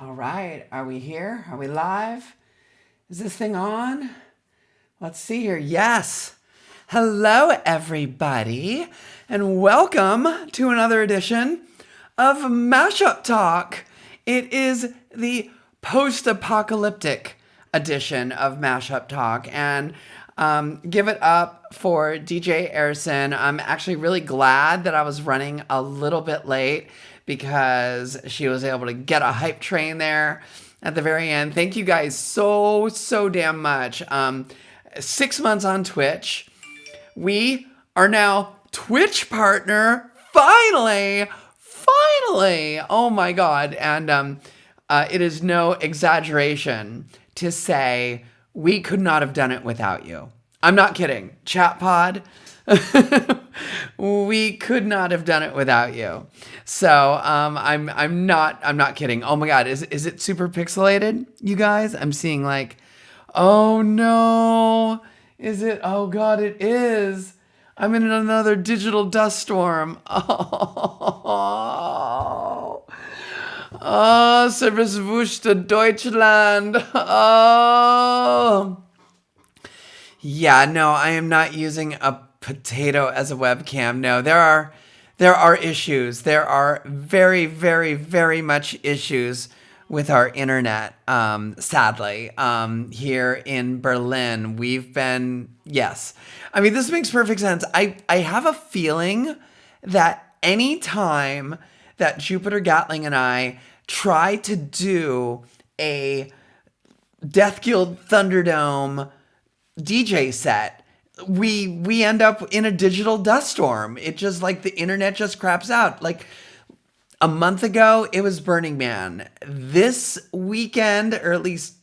All right, are we here? Are we live? Is this thing on? Let's see here. Yes. Hello, everybody, and welcome to another edition of Mashup Talk. It is the post-apocalyptic edition of Mashup Talk, and give it up for DJ Erison. I'm actually really glad that I was running a little bit late because she was able to get a hype train there at the very end. Thank you guys so damn much. 6 months on Twitch. We are now Twitch partner. Finally. Oh my God. And it is no exaggeration to say we could not have done it without you. I'm not kidding. Chat pod. We could not have done it without you. So I'm not kidding. Oh my God, is it super pixelated, you guys? I'm seeing like, oh no, is it? Oh God, it is. I'm in another digital dust storm. Oh, Servus Deutschland. Oh. Yeah, no, I am not using a potato as a webcam. No, there are issues. There are very much issues with our internet. Sadly, here in Berlin, we've been yes. I mean, this makes perfect sense. I have a feeling that any time that Jupiter Gatling and I try to do a Death Guild Thunderdome DJ set, we end up in a digital dust storm. It just like the internet just craps out. Like a month ago, it was Burning Man. This weekend, or at least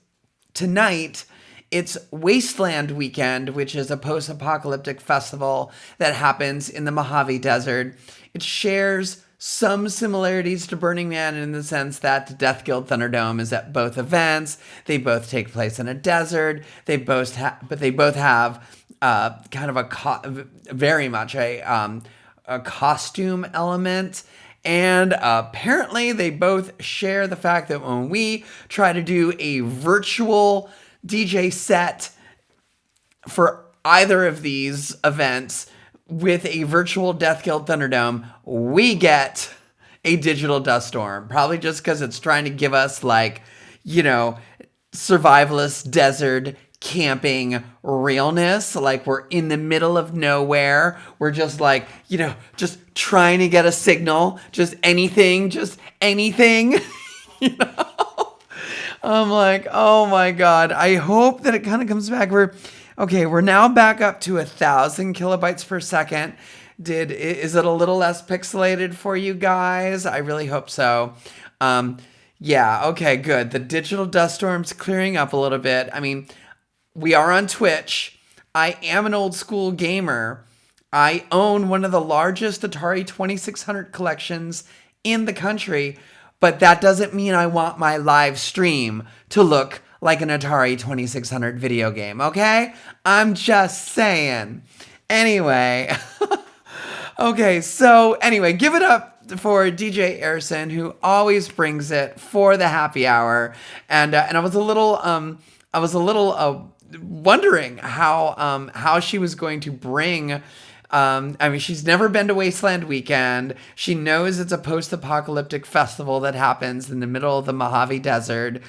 tonight, it's Wasteland Weekend, which is a post-apocalyptic festival that happens in the Mojave Desert. It shares some similarities to Burning Man in the sense that the Death Guild Thunderdome is at both events. They both take place in a desert. They both have kind of very much a costume element. And apparently they both share the fact that when we try to do a virtual DJ set for either of these events with a virtual Death Guild Thunderdome, we get a digital dust storm. Probably just because it's trying to give us like, survivalist desert camping realness. Like we're in the middle of nowhere. We're just like, just trying to get a signal. Just anything. I'm like, oh my God. I hope that it kind of comes back. We're now back up to 1,000 kilobytes per second. Is it a little less pixelated for you guys? I really hope so. Yeah, okay, good. The digital dust storm's clearing up a little bit. I mean, we are on Twitch. I am an old school gamer. I own one of the largest Atari 2600 collections in the country, but that doesn't mean I want my live stream to look like an Atari 2600 video game, okay? I'm just saying. Anyway. Okay, so anyway, give it up for DJ Erison, who always brings it for the happy hour. And I was a little wondering how she was going to bring. I mean, she's never been to Wasteland Weekend. She knows it's a post-apocalyptic festival that happens in the middle of the Mojave Desert.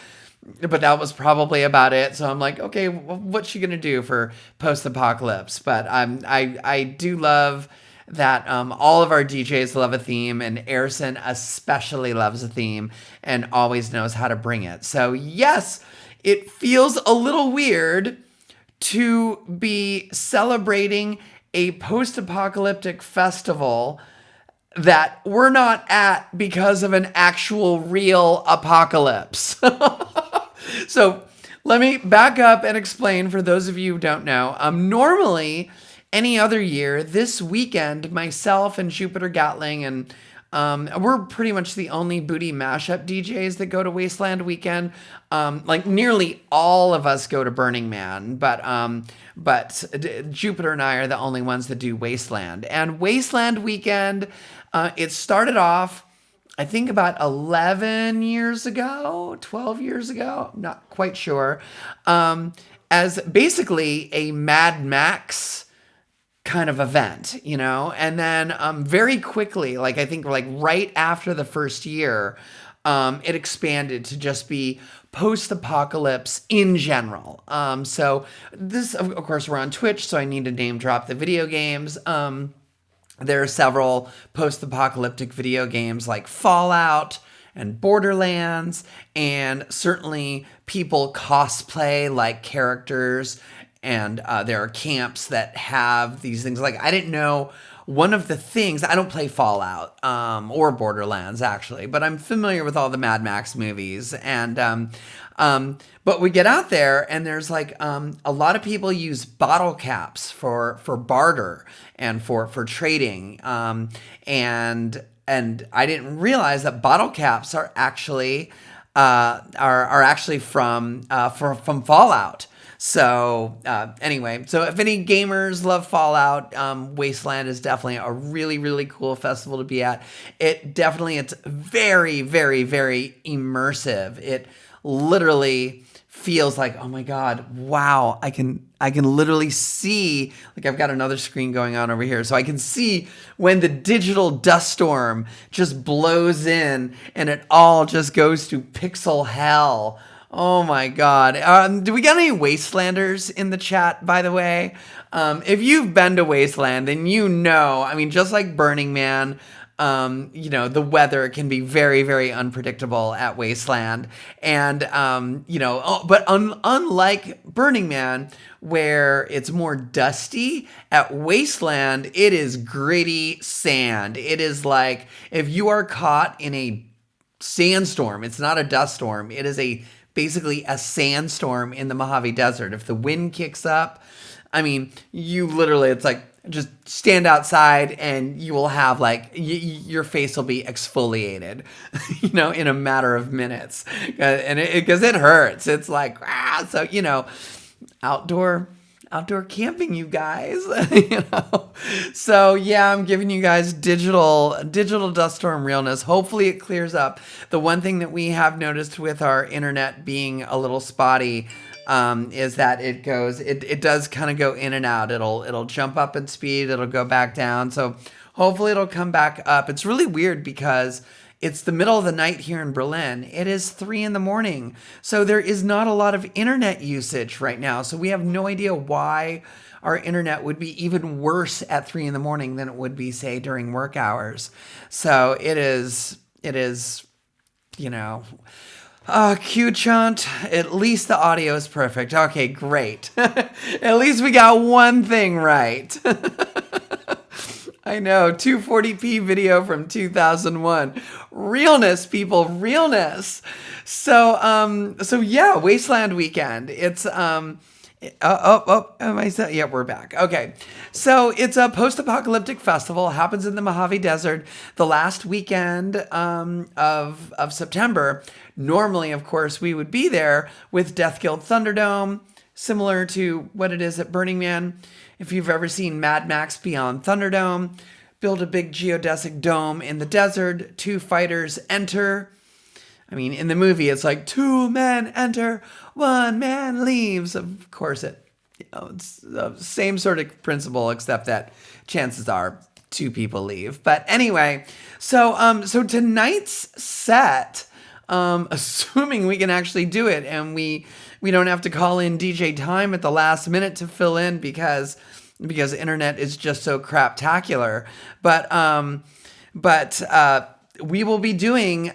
But that was probably about it. So I'm like, okay, what's she gonna do for post-apocalypse? But I do love that all of our DJs love a theme, and Erison especially loves a theme and always knows how to bring it. So yes, it feels a little weird to be celebrating a post-apocalyptic festival that we're not at because of an actual real apocalypse. So let me back up and explain for those of you who don't know. Normally, any other year, this weekend, myself and Jupiter Gatling and we're pretty much the only booty mashup DJs that go to Wasteland Weekend. Like nearly all of us go to Burning Man, but Jupiter and I are the only ones that do Wasteland. And Wasteland Weekend, it started off I think about 11 years ago, 12 years ago, I'm not quite sure, um, as basically a Mad Max kind of event, you know? And then very quickly, like I think like right after the first year, it expanded to just be post-apocalypse in general. So this, of course, we're on Twitch, so I need to name drop the video games. There are several post-apocalyptic video games like Fallout and Borderlands, and certainly people cosplay like characters, and there are camps that have these things. Like, I didn't know one of the things, I don't play Fallout or Borderlands actually, but I'm familiar with all the Mad Max movies. And but we get out there and there's like a lot of people use bottle caps for barter and for trading. And I didn't realize that bottle caps are actually are actually from Fallout. So anyway, so if any gamers love Fallout, Wasteland is definitely a really, really cool festival to be at. It's very, very, very immersive. It literally feels like, oh my God, wow, I can literally see, like I've got another screen going on over here. So I can see when the digital dust storm just blows in and it all just goes to pixel hell. Oh my God. Do we got any Wastelanders in the chat, by the way? If you've been to Wasteland, then you know, I mean, just like Burning Man, the weather can be very, very unpredictable at Wasteland. And, unlike Burning Man, where it's more dusty, at Wasteland, it is gritty sand. It is like if you are caught in a sandstorm, it's not a dust storm, it is basically a sandstorm in the Mojave Desert. If the wind kicks up, I mean, you literally, it's like just stand outside and you will have like, your face will be exfoliated, in a matter of minutes. And because it hurts. It's like, so, outdoor camping, you guys. So yeah, I'm giving you guys digital dust storm realness. Hopefully it clears up. The one thing that we have noticed with our internet being a little spotty is that it does kind of go in and out. It'll jump up in speed, it'll go back down. So hopefully it'll come back up. It's really weird because it's the middle of the night here in Berlin. It is 3 a.m. So there is not a lot of internet usage right now. So we have no idea why our internet would be even worse at 3 a.m. than it would be, say, during work hours. So it is, Q Chunt, at least the audio is perfect. Okay, great. At least we got one thing right. I know, 240p video from 2001. Realness, people, realness. So yeah, Wasteland weekend. It's am I still? Yeah, we're back. Okay. So it's a post-apocalyptic festival. Happens in the Mojave Desert the last weekend of September. Normally, of course, we would be there with Death Guild Thunderdome, similar to what it is at Burning Man. If you've ever seen Mad Max Beyond Thunderdome, build a big geodesic dome in the desert, 2 fighters enter. I mean, in the movie, it's like 2 men enter, 1 man leaves. Of course, it's the same sort of principle, except that chances are 2 people leave. But anyway, so tonight's set, assuming we can actually do it, and we don't have to call in DJ Time at the last minute to fill in because internet is just so craptacular. But we will be doing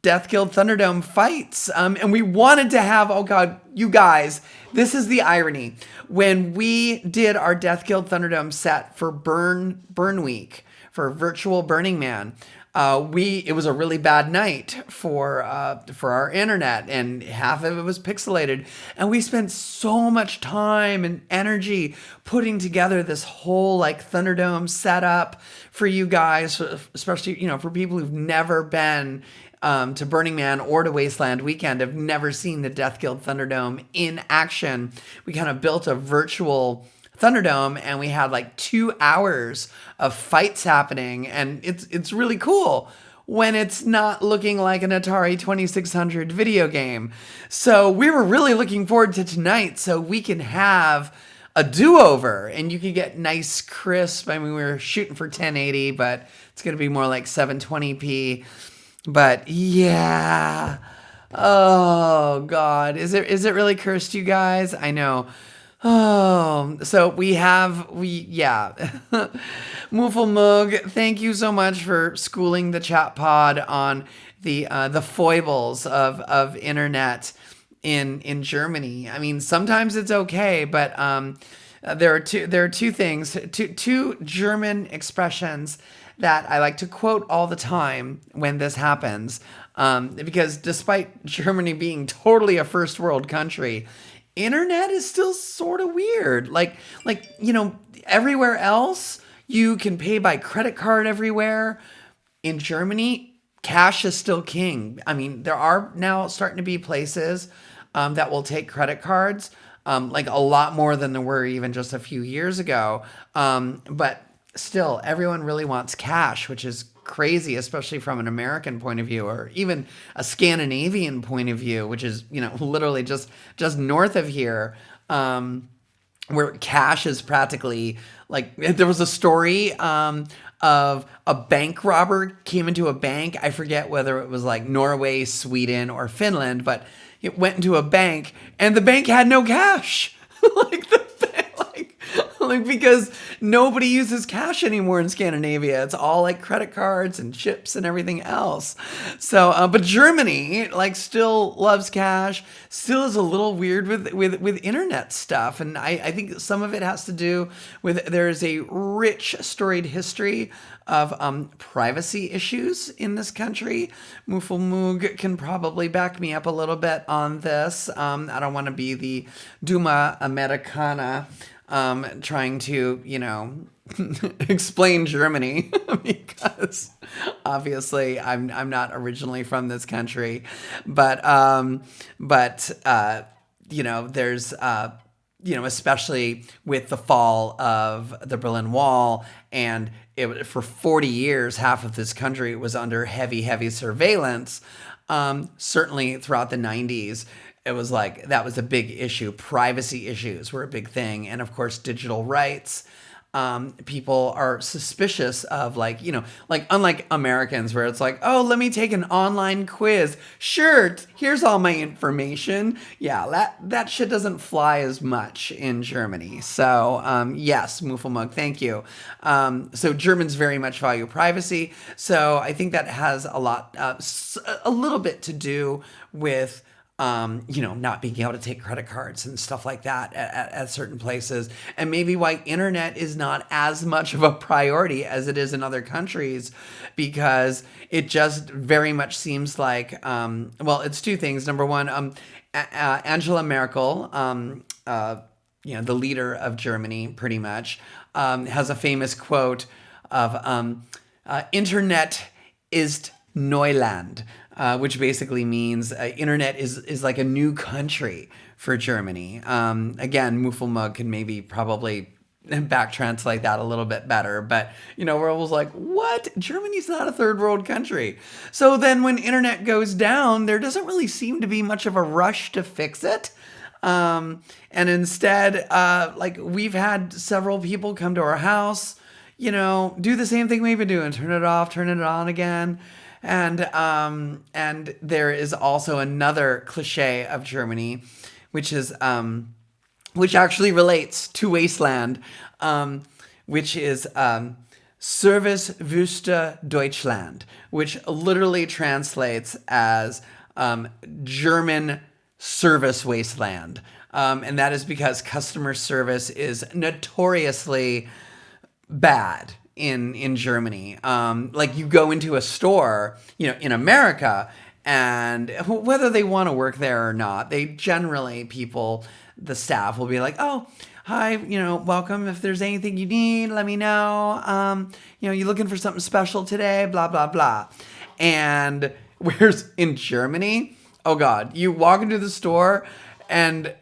Death Guild Thunderdome fights. And we wanted to have, oh God, you guys, this is the irony. When we did our Death Guild Thunderdome set for Burn Week, for virtual Burning Man, it was a really bad night for our internet, and half of it was pixelated, and we spent so much time and energy putting together this whole like Thunderdome setup for you guys, especially for people who've never been to Burning Man or to Wasteland Weekend, have never seen the Death Guild Thunderdome in action. We kind of built a virtual Thunderdome, and we had like 2 hours of fights happening, and it's really cool. when it's not looking like an Atari 2600 video game. So we were really looking forward to tonight so we can have a do-over and you can get nice crisp. I mean, we were shooting for 1080, but it's going to be more like 720p. But yeah. Oh God. Is it really cursed, you guys? I know. Oh, so yeah. Mooflemug, thank you so much for schooling the chat pod on the foibles of internet in Germany. I mean, sometimes it's okay, but there are two things, two German expressions that I like to quote all the time when this happens. Because despite Germany being totally a first world country, internet is still sort of weird. Everywhere else you can pay by credit card everywhere. In Germany, cash is still king. I mean, there are now starting to be places that will take credit cards, like a lot more than there were even just a few years ago. But still, everyone really wants cash, which is crazy, especially from an American point of view, or even a Scandinavian point of view, which is, literally just north of here, where cash is practically like, there was a story of a bank robber came into a bank. I forget whether it was like Norway, Sweden, or Finland, but it went into a bank and the bank had no cash. Because nobody uses cash anymore in Scandinavia. It's all like credit cards and chips and everything else. So, but Germany still loves cash, still is a little weird with internet stuff. And I think some of it has to do with, there is a rich storied history of privacy issues in this country. Mooflemug can probably back me up a little bit on this. I don't want to be the Duma Americana trying to, explain Germany because obviously I'm not originally from this country, but there's especially with the fall of the Berlin Wall, and for 40 years, half of this country was under heavy surveillance. Certainly throughout the 90s. It was like, that was a big issue. Privacy issues were a big thing. And of course, digital rights. People are suspicious of unlike Americans where it's like, oh, let me take an online quiz. Sure, here's all my information. Yeah, that shit doesn't fly as much in Germany. So yes, Mooflemug, thank you. So Germans very much value privacy. So I think that has a little bit to do with not being able to take credit cards and stuff like that at certain places. And maybe why internet is not as much of a priority as it is in other countries, because it just very much seems like, it's two things. Number one, Angela Merkel, the leader of Germany, pretty much, has a famous quote of Internet ist Neuland. Which basically means internet is like a new country for Germany. Again, Mooflemug can maybe probably back translate that a little bit better, but we're always like, what? Germany's not a third world country. So then when internet goes down, there doesn't really seem to be much of a rush to fix it. And instead, we've had several people come to our house, do the same thing we've been doing, turn it off, turn it on again. And there is also another cliche of Germany, which actually relates to Wasteland, which is Servicewüste Deutschland, which literally translates as German service wasteland. And that is because customer service is notoriously bad in Germany. You go into a store, in America, and whether they want to work there or not, they generally, the staff will be like, oh, hi, welcome. If there's anything you need, let me know. You looking for something special today, blah, blah, blah. And whereas in Germany, oh God, you walk into the store and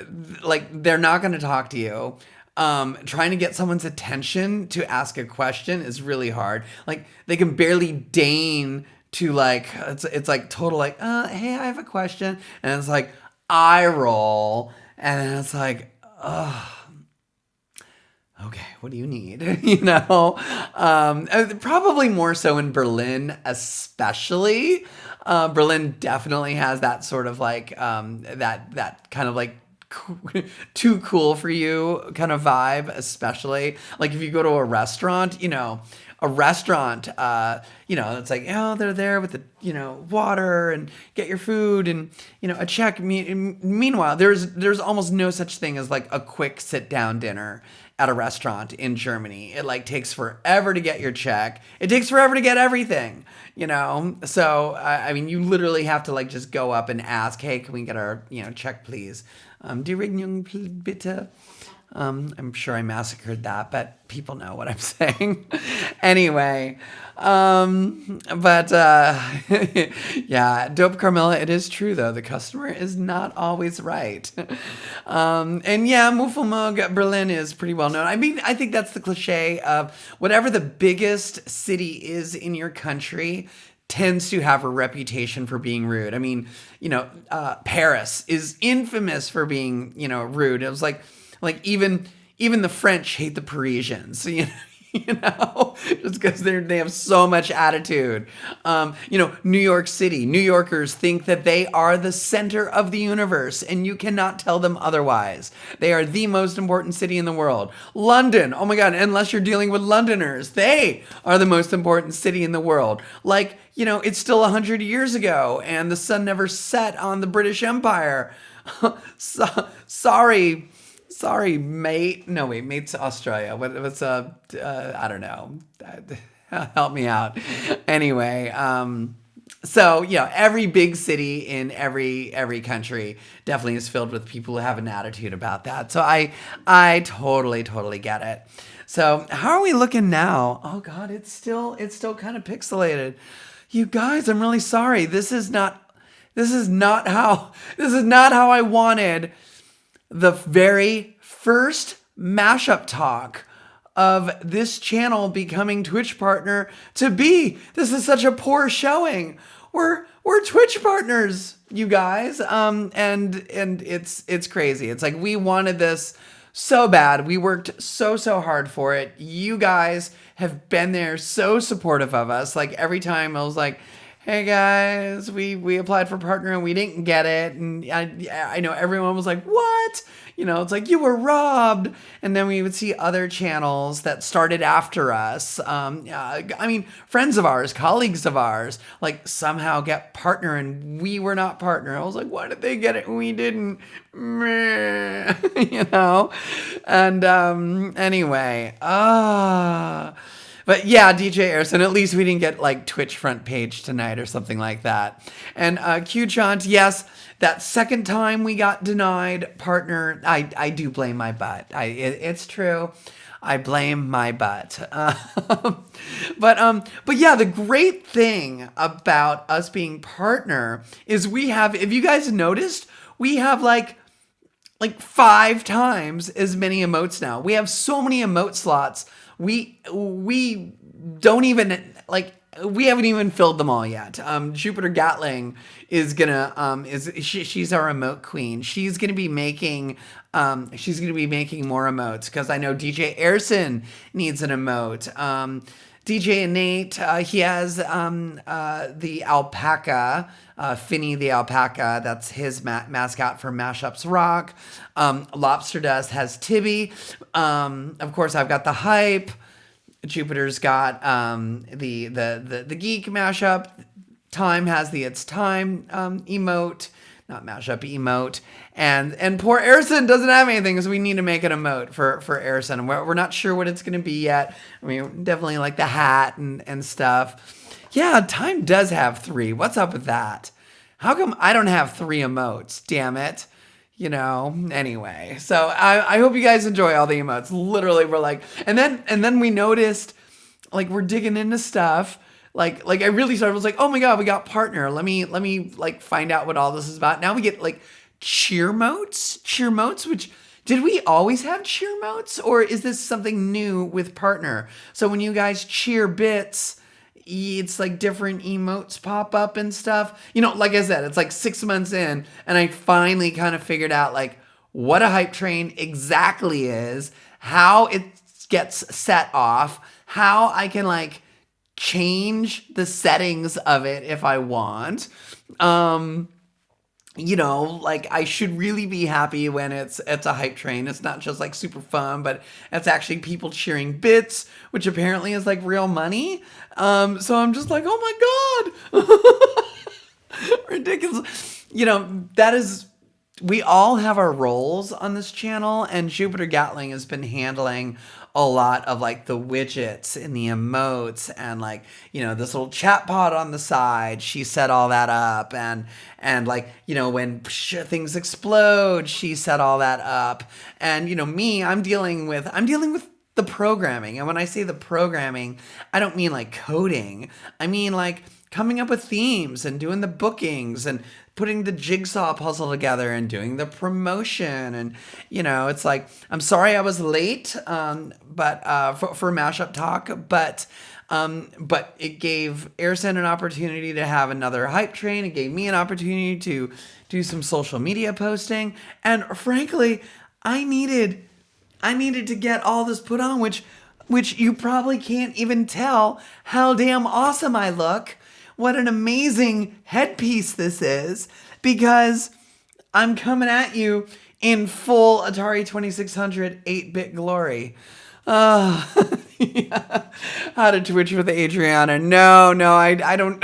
they're not going to talk to you. Trying to get someone's attention to ask a question is really hard. They can barely deign to like it's like total like hey, I have a question, and it's like eye roll, and then it's like okay, what do you need? Probably more so in Berlin, especially. Berlin definitely has that sort of like that kind of like too cool for you kind of vibe, especially like if you go to a restaurant, a restaurant, it's like, oh, they're there with the, water and get your food and, a check. Meanwhile, there's almost no such thing as like a quick sit down dinner at a restaurant in Germany. It like takes forever to get your check. It takes forever to get everything, So, I mean, you literally have to like just go up and ask, hey, can we get our, check, please? Die Rechnung bitte. I'm sure I massacred that, but people know what I'm saying. Anyway, yeah, Dope Carmilla, it is true though. The customer is not always right. And yeah, Muffelmug, Berlin is pretty well known. I mean, I think that's the cliche of whatever the biggest city is in your country tends to have a reputation for being rude. I mean, Paris is infamous for being, rude. It was like even the French hate the Parisians, just because they have so much attitude. New York City, New Yorkers think that they are the center of the universe, and you cannot tell them otherwise. They are the most important city in the world. London, oh my God, unless you're dealing with Londoners, they are the most important city in the world. Like, it's still 100 years ago, and the sun never set on the British Empire. Sorry, mate. No, wait, mate's Australia. What's I don't know. Help me out. Anyway, so every big city in every country definitely is filled with people who have an attitude about that. So I totally get it. So how are we looking now? Oh God, it's still kind of pixelated. You guys, I'm really sorry. This is not how I wanted the very first mashup talk of this channel becoming Twitch partner to be. This is such a poor showing. We're Twitch partners, you guys. And it's crazy. It's like we wanted this so bad. We worked so hard for it. You guys have been there so supportive of us. Like every time I was like, hey guys, we applied for partner and we didn't get it. And I know everyone was like, what? It's like you were robbed. And then we would see other channels that started after us. I mean, friends of ours, colleagues of ours, like somehow get partner and we were not partner. I was like, why did they get it and we didn't? And anyway, but yeah, DJ Erson, at least we didn't get like Twitch front page tonight or something like that. And Q-Chant, yes, that second time we got denied partner, I do blame my butt. It's true. I blame my butt. But yeah, the great thing about us being partner is we have, if you guys noticed, we have like 5 times as many emotes now. We have so many emote slots. We don't even we haven't even filled them all yet. Jupiter Gatling is gonna she's our emote queen. She's gonna be making more emotes because I know DJ Erson needs an emote. DJ Innate, he has the alpaca, Finny the alpaca. That's his mascot for Mashups Rock. Lobster Dust has Tibby. Of course, I've got the hype. Jupiter's got the geek mashup. Time has the It's Time emote. Not mashup, emote. And poor Erson doesn't have anything, so we need to make an emote for Erson. We're not sure what it's going to be yet. I mean, definitely like the hat and stuff. Yeah, Time does have 3. What's up with that? How come I don't have 3 emotes? Damn it. Anyway. So I hope you guys enjoy all the emotes. Literally, we're like, and then we noticed, like, we're digging into stuff. Like I really started, I was like, oh my God, we got partner. Let me like find out what all this is about. Now we get like cheer motes, which did we always have cheer motes, or is this something new with partner? So when you guys cheer bits, it's like different emotes pop up and stuff. Like I said, it's like 6 months in, and I finally kind of figured out like what a hype train exactly is, how it gets set off, how I can like change the settings of it if I want. Like I should really be happy when it's a hype train. It's not just like super fun, but it's actually people cheering bits, which apparently is like real money. So I'm just like, oh my God. Ridiculous. That is, we all have our roles on this channel, and Jupiter Gatling has been handling a lot of like the widgets and the emotes and like, this little chat pod on the side. She set all that up, and like, when things explode, she set all that up. And me, I'm dealing with the programming. And when I say the programming, I don't mean like coding. I mean like coming up with themes and doing the bookings and putting the jigsaw puzzle together and doing the promotion. And it's like, I'm sorry I was late, but for Mashup Talk, but it gave Airsen an opportunity to have another hype train. It gave me an opportunity to do some social media posting, and frankly, I needed to get all this put on, which you probably can't even tell how damn awesome I look. What an amazing headpiece this is, because I'm coming at you in full Atari 2600 8-bit glory. Yeah. How to Twitch with Adriana. No, I don't.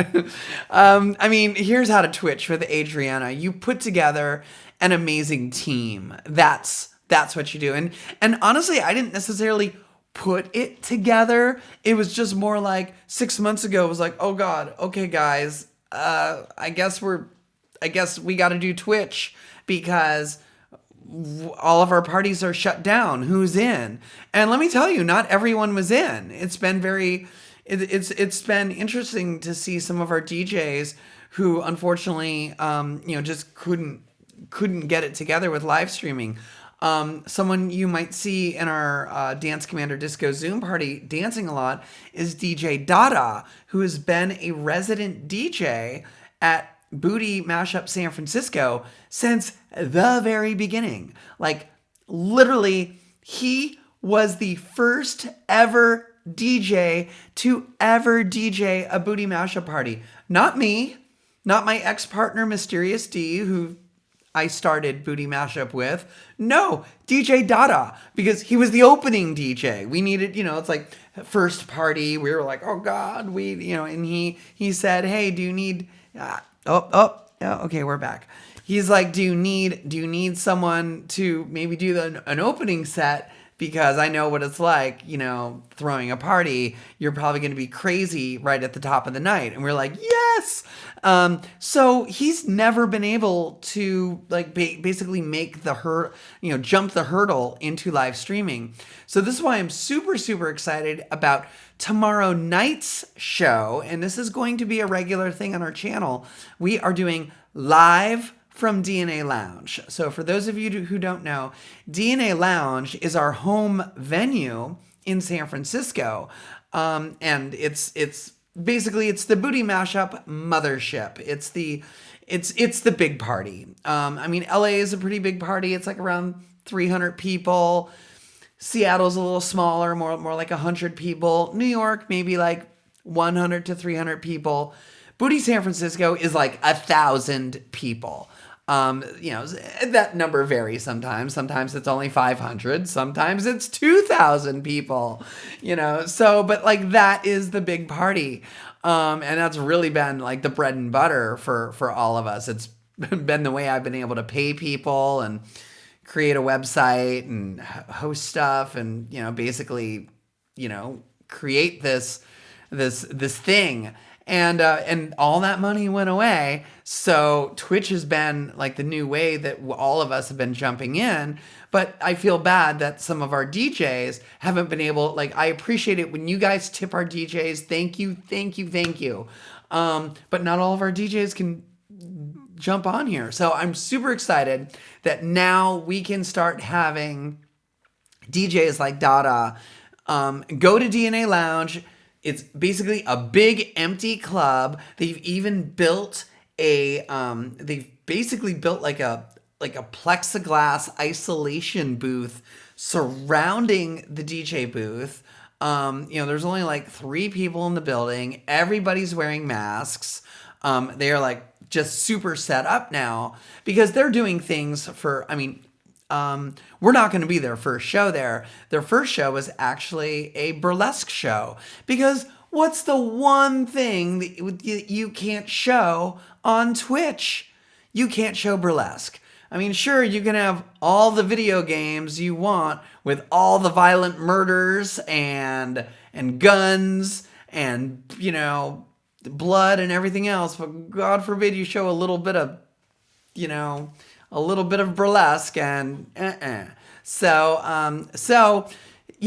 I mean, here's how to Twitch with Adriana. You put together an amazing team. That's what you do. And honestly, I didn't necessarily put it together. It was just more like 6 months ago. It was like, oh God, okay guys, I guess we got to do Twitch because all of our parties are shut down. Who's in? And let me tell you, not everyone was in. It's been it's been interesting to see some of our DJs who unfortunately, just couldn't get it together with live streaming. Someone you might see in our Dance Commander Disco Zoom party dancing a lot is DJ Dada, who has been a resident DJ at Booty Mashup San Francisco since the very beginning. Like, literally, he was the first ever DJ to ever DJ a Booty Mashup party. Not me, not my ex-partner Mysterious D, who I started Booty Mashup with. No, DJ Dada, because he was the opening DJ. We needed, it's like first party. We were like, oh God, and he said, hey, do you need, okay, we're back. He's like, do you need someone to maybe do an opening set? Because I know what it's like, throwing a party. You're probably going to be crazy right at the top of the night. And we're like, yes. So he's never been able to like basically make the jump the hurdle into live streaming. So this is why I'm super, super excited about tomorrow night's show. And this is going to be a regular thing on our channel. We are doing live from DNA Lounge. So for those of you who don't know, DNA Lounge is our home venue in San Francisco. And it's basically the Booty Mashup mothership. It's the big party. I mean, LA is a pretty big party. It's like around 300 people. Seattle's a little smaller, more like 100 people. New York, maybe like 100 to 300 people. Booty San Francisco is like 1,000 people. That number varies sometimes. Sometimes it's only 500. Sometimes it's 2,000 people, so, but like that is the big party. And that's really been like the bread and butter for all of us. It's been the way I've been able to pay people and create a website and host stuff and, basically, create this thing. And all that money went away. So Twitch has been like the new way that all of us have been jumping in. But I feel bad that some of our DJs haven't been able, like, I appreciate it when you guys tip our DJs. Thank you. But not all of our DJs can jump on here. So I'm super excited that now we can start having DJs like Dada go to DNA Lounge. it's basically a big empty club. They've even built they've basically built like a plexiglass isolation booth surrounding the DJ booth. There's only like 3 people in the building. Everybody's wearing masks. They are like just super set up now because they're doing things for, we're not going to be their first show there. Their first show was actually a burlesque show because what's the one thing that you can't show on Twitch? You can't show burlesque. Sure, you can have all the video games you want with all the violent murders and guns and, blood and everything else, but God forbid you show a little bit of, burlesque and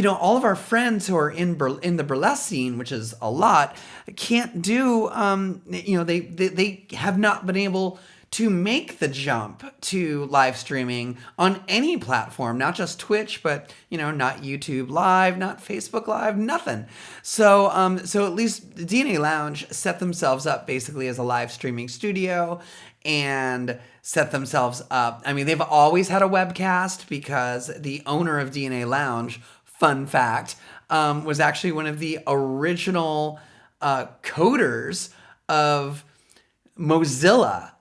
all of our friends who are in the burlesque scene, which is a lot, can't do, they have not been able to make the jump to live streaming on any platform, not just Twitch, but, not YouTube Live, not Facebook Live, nothing. So at least DNA Lounge set themselves up basically as a live streaming studio and set themselves up. They've always had a webcast because the owner of DNA Lounge, fun fact, was actually one of the original coders of Mozilla,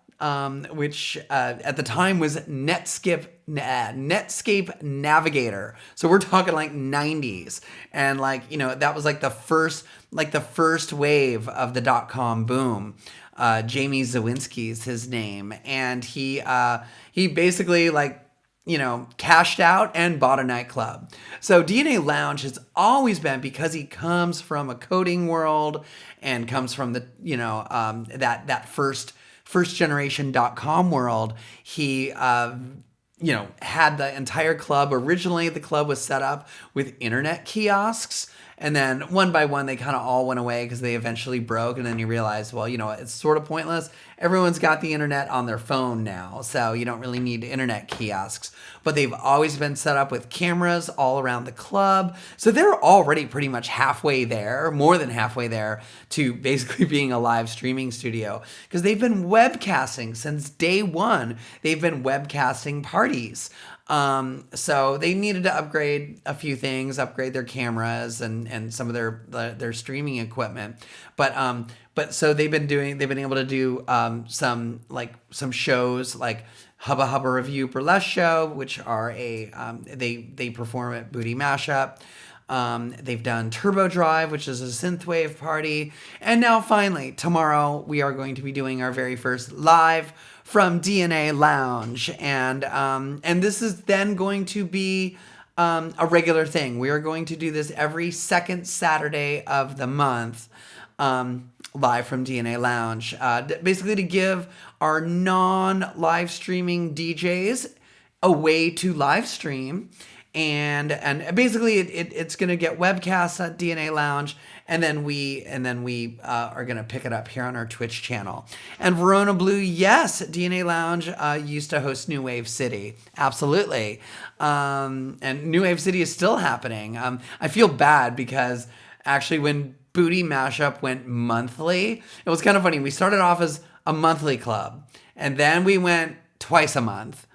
which at the time was Netscape Navigator. So we're talking like 90s. And that was like the first wave of the .com boom. Jamie Zawinski's his name. And he basically cashed out and bought a nightclub. So DNA Lounge has always been, because he comes from a coding world and comes from the, that first generation .com world. He, had the entire club. Originally, the club was set up with internet kiosks. And then one by one, they kind of all went away because they eventually broke. And then you realize, well, it's sort of pointless. Everyone's got the internet on their phone now, so you don't really need internet kiosks. But they've always been set up with cameras all around the club. So they're already pretty much halfway there, more than halfway there, to basically being a live streaming studio. Because they've been webcasting since day one. They've been webcasting parties. So they needed to upgrade a few things, upgrade their cameras and some of their streaming equipment. But so they've been able to do, some shows like Hubba Hubba Review Burlesque Show, which are they perform at Booty Mashup. They've done Turbo Drive, which is a synthwave party. And now finally, tomorrow, we are going to be doing our very first live from DNA Lounge. And this is then going to be a regular thing. We are going to do this every second Saturday of the month, live from DNA Lounge. Basically to give our non-live streaming DJs a way to live stream. And basically it's going to get webcasts at DNA Lounge, and then we are going to pick it up here on our Twitch channel. And Verona Blue, yes, DNA Lounge used to host New Wave City, absolutely, and New Wave City is still happening. I feel bad because actually when Booty Mashup went monthly, it was kind of funny. We started off as a monthly club, and then we went twice a month.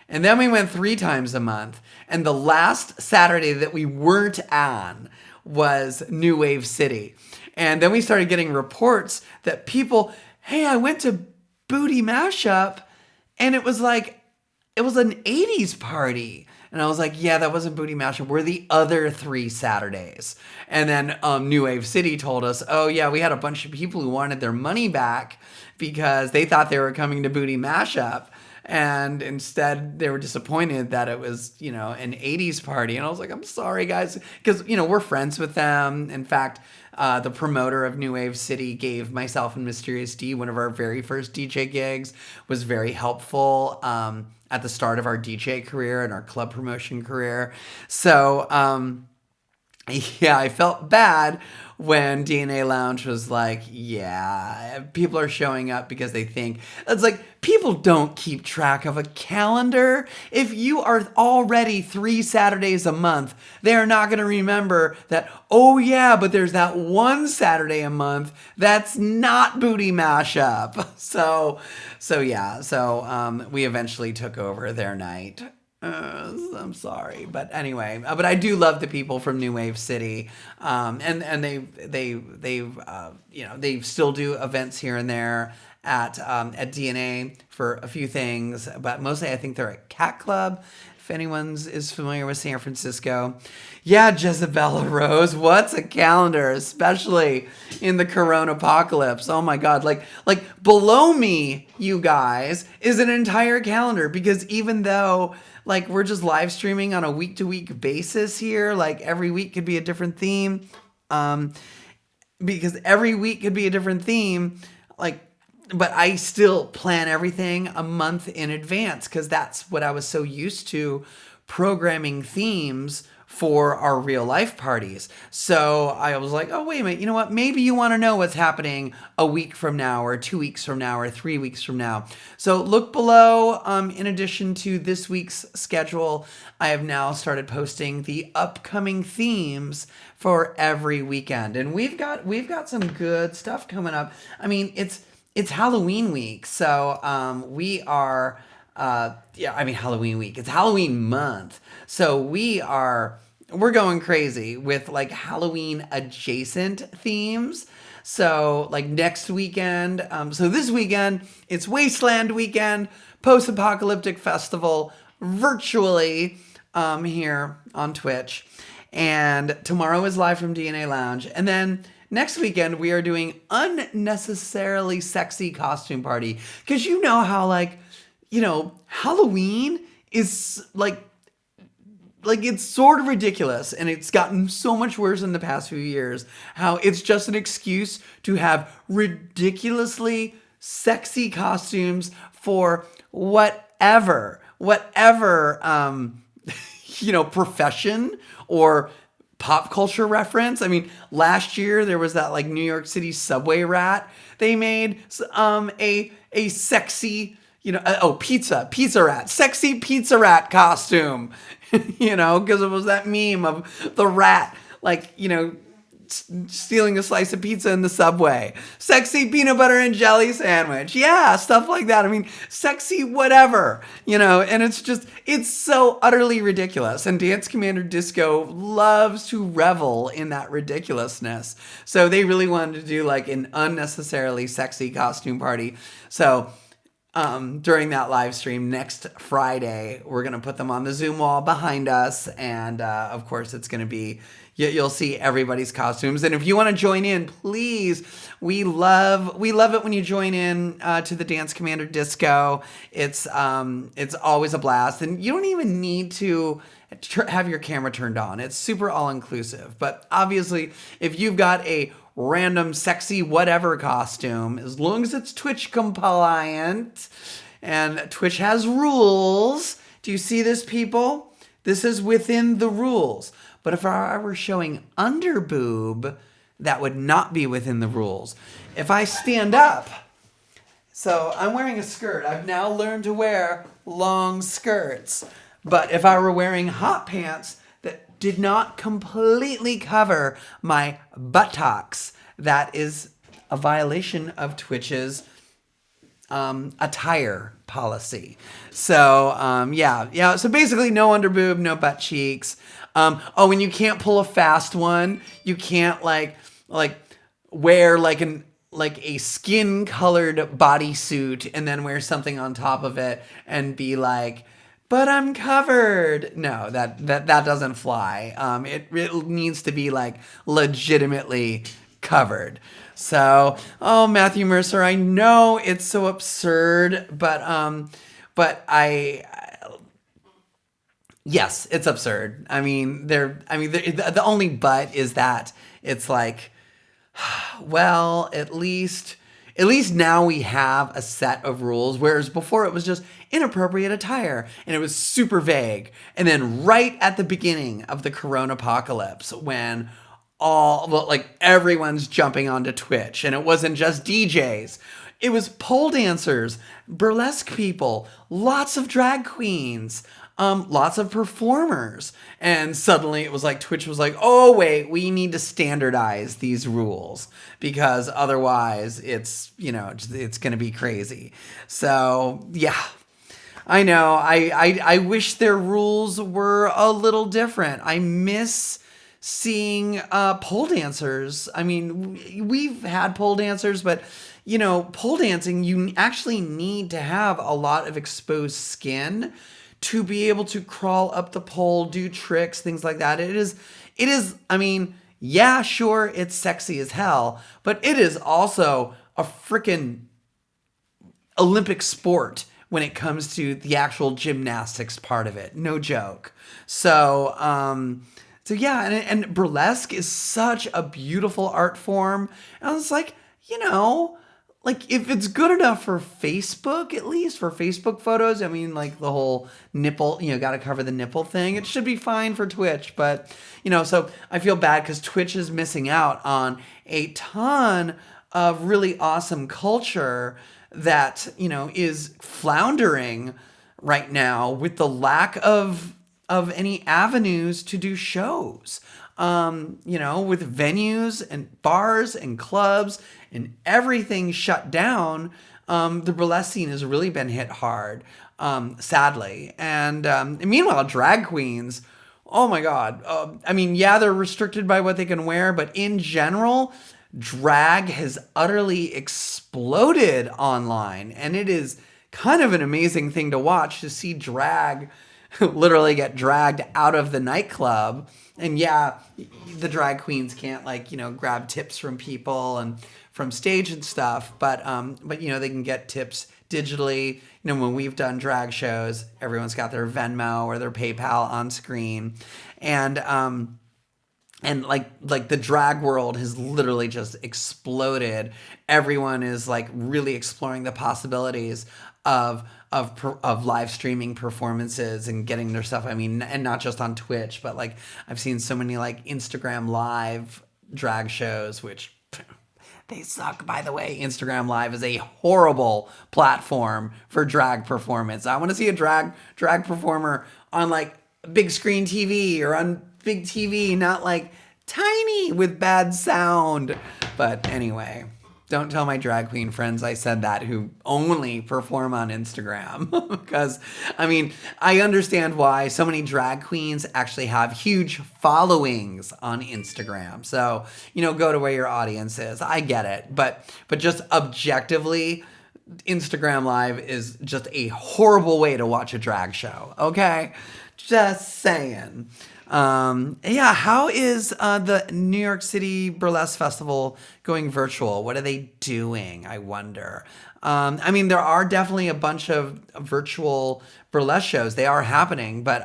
And then we went 3 times a month. And the last Saturday that we weren't on was New Wave City. And then we started getting reports that people, hey, I went to Booty Mashup and it was an 80s party. And I was like, yeah, that wasn't Booty Mashup. We're the other 3 Saturdays. And then New Wave City told us, oh yeah, we had a bunch of people who wanted their money back because they thought they were coming to Booty Mashup. And instead, they were disappointed that it was, an 80s party. And I was like, I'm sorry, guys. Because, we're friends with them. In fact, the promoter of New Wave City gave myself and Mysterious D one of our very first DJ gigs, was very helpful at the start of our DJ career and our club promotion career. So, yeah, I felt bad when DNA Lounge was like, yeah, people are showing up because they think. It's like, people don't keep track of a calendar. If you are already 3 Saturdays a month, they're not going to remember that, oh yeah, but there's that one Saturday a month that's not Booty Mashup. So we eventually took over their night. I'm sorry, but anyway, but I do love the people from New Wave City, and they still do events here and there at DNA for a few things, but mostly I think they're at Cat Club. If anyone's is familiar with San Francisco, yeah, Jezebella Rose, what's a calendar, especially in the Corona apocalypse? Oh my God, like below me, you guys, is an entire calendar, because even though like we're just live streaming on a week to week basis here, like every week could be a different theme, because every week could be a different theme, like. But I still plan everything a month in advance, because that's what I was so used to, programming themes for our real life parties. So I was like, oh, wait a minute, you know what? Maybe you want to know what's happening a week from now, or 2 weeks from now, or 3 weeks from now. So look below. In addition to this week's schedule, I have now started posting the upcoming themes for every weekend. And we've got some good stuff coming up. I mean, it's Halloween week, so we are, Halloween week. It's Halloween month, so we're going crazy with like Halloween adjacent themes. So like next weekend, so this weekend, it's Wasteland weekend, post-apocalyptic festival, virtually here on Twitch. And tomorrow is live from DNA Lounge, and then next weekend, we are doing unnecessarily sexy costume party. Because you know how, Halloween is like it's sort of ridiculous, and it's gotten so much worse in the past few years, how it's just an excuse to have ridiculously sexy costumes for whatever, profession or pop culture reference. I mean, last year there was that like New York City subway rat. They made a sexy, pizza rat, sexy pizza rat costume, because it was that meme of the rat, stealing a slice of pizza in the subway. Sexy peanut butter and jelly sandwich. Yeah, stuff like that. I mean, sexy whatever, and it's so utterly ridiculous. And Dance Commander Disco loves to revel in that ridiculousness. So they really wanted to do like an unnecessarily sexy costume party. So during that live stream next Friday, we're going to put them on the Zoom wall behind us. And of course, it's going to be, you'll see everybody's costumes. And if you want to join in, please, we love it when you join in to the Dance Commander Disco. It's always a blast. And you don't even need to have your camera turned on. It's super all-inclusive. But obviously, if you've got a random sexy whatever costume, as long as it's Twitch compliant, and Twitch has rules. Do you see this, people? This is within the rules. But if I were showing under boob, that would not be within the rules. If I stand up, so I'm wearing a skirt. I've now learned to wear long skirts. But if I were wearing hot pants that did not completely cover my buttocks, that is a violation of Twitch's attire policy. So, So basically no under boob, no butt cheeks. And you can't pull a fast one. You can't wear a skin colored bodysuit and then wear something on top of it and be like, but I'm covered. No, that doesn't fly. It needs to be like legitimately covered. So, Matthew Mercer, I know it's so absurd, but yes, it's absurd. The only but is that it's like, well, at least now we have a set of rules, whereas before it was just inappropriate attire and it was super vague. And then right at the beginning of the Corona apocalypse, when like everyone's jumping onto Twitch, and it wasn't just DJs. It was pole dancers, burlesque people, lots of drag queens, lots of performers. And suddenly it was like Twitch was like, oh, wait, we need to standardize these rules because otherwise it's going to be crazy. So, yeah. I know. I wish their rules were a little different. I miss seeing pole dancers. I mean, we've had pole dancers, but pole dancing, you actually need to have a lot of exposed skin to be able to crawl up the pole, do tricks, things like that. It is, I mean, yeah, sure, it's sexy as hell, but it is also a freaking Olympic sport when it comes to the actual gymnastics part of it. No joke. So, yeah, and burlesque is such a beautiful art form. And I was like, like if it's good enough for Facebook, at least for Facebook photos, I mean, like the whole nipple, got to cover the nipple thing. It should be fine for Twitch, but so I feel bad because Twitch is missing out on a ton of really awesome culture that is floundering right now with the lack of any avenues to do shows. With venues and bars and clubs and everything shut down, the burlesque scene has really been hit hard, sadly. And meanwhile, drag queens, oh my God. I mean, yeah, they're restricted by what they can wear, but in general, drag has utterly exploded online. And it is kind of an amazing thing to watch, to see drag literally get dragged out of the nightclub. And yeah, the drag queens can't grab tips from people and from stage and stuff, but they can get tips digitally. When we've done drag shows, everyone's got their Venmo or their PayPal on screen. And like the drag world has literally just exploded. Everyone is like really exploring the possibilities of live streaming performances and getting their stuff. I mean, and not just on Twitch, but like I've seen so many like Instagram live drag shows, which they suck, by the way. Instagram Live is a horrible platform for drag performance. I want to see a drag performer on like big screen TV or on big TV, not like tiny with bad sound. But anyway, don't tell my drag queen friends I said that who only perform on Instagram. Because, I mean, I understand why so many drag queens actually have huge followings on Instagram. So, go to where your audience is. I get it. But just objectively, Instagram Live is just a horrible way to watch a drag show. Okay? Just saying. How is the New York City Burlesque Festival going virtual? What are they doing, I wonder? I mean, there are definitely a bunch of virtual burlesque shows. They are happening, but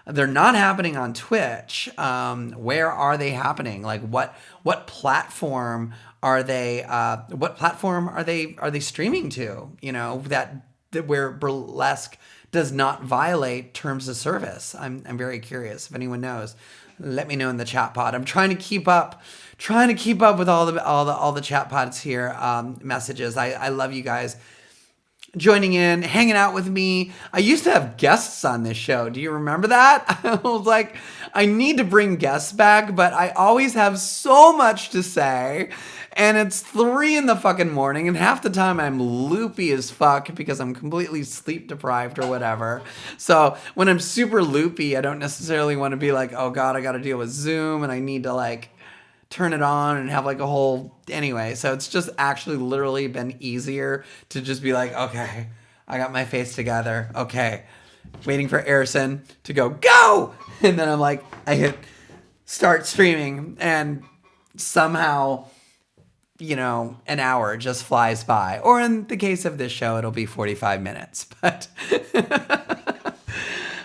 they're not happening on Twitch. Where are they happening? Like what platform are they streaming to? That where burlesque does not violate terms of service. I'm very curious. If anyone knows, let me know in the chat pod. I'm trying to keep up with all the chat pods here, messages. I love you guys joining in, hanging out with me. I used to have guests on this show. Do you remember that? I was like, I need to bring guests back, but I always have so much to say. And it's 3 in the fucking morning, and half the time I'm loopy as fuck because I'm completely sleep deprived or whatever. So when I'm super loopy, I don't necessarily want to be like, oh God, I got to deal with Zoom and I need to like turn it on and have like a whole, anyway. So it's just actually literally been easier to just be like, okay, I got my face together. Okay. Waiting for Erison to go. And then I'm like, I hit start streaming and somehow, an hour just flies by. Or in the case of this show, it'll be 45 minutes. But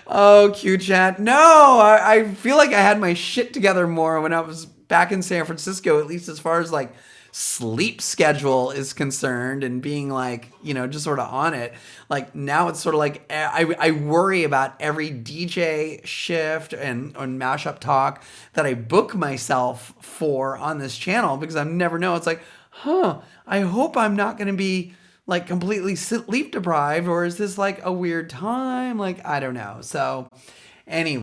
oh, Q chat. No, I feel like I had my shit together more when I was back in San Francisco, at least as far as like sleep schedule is concerned and being like, just sort of on it. Like now it's sort of like I worry about every DJ shift and on Mashup Talk that I book myself for on this channel because I never know. It's like, I hope I'm not going to be like completely sleep deprived, or is this like a weird time? Like, I don't know. So anyway.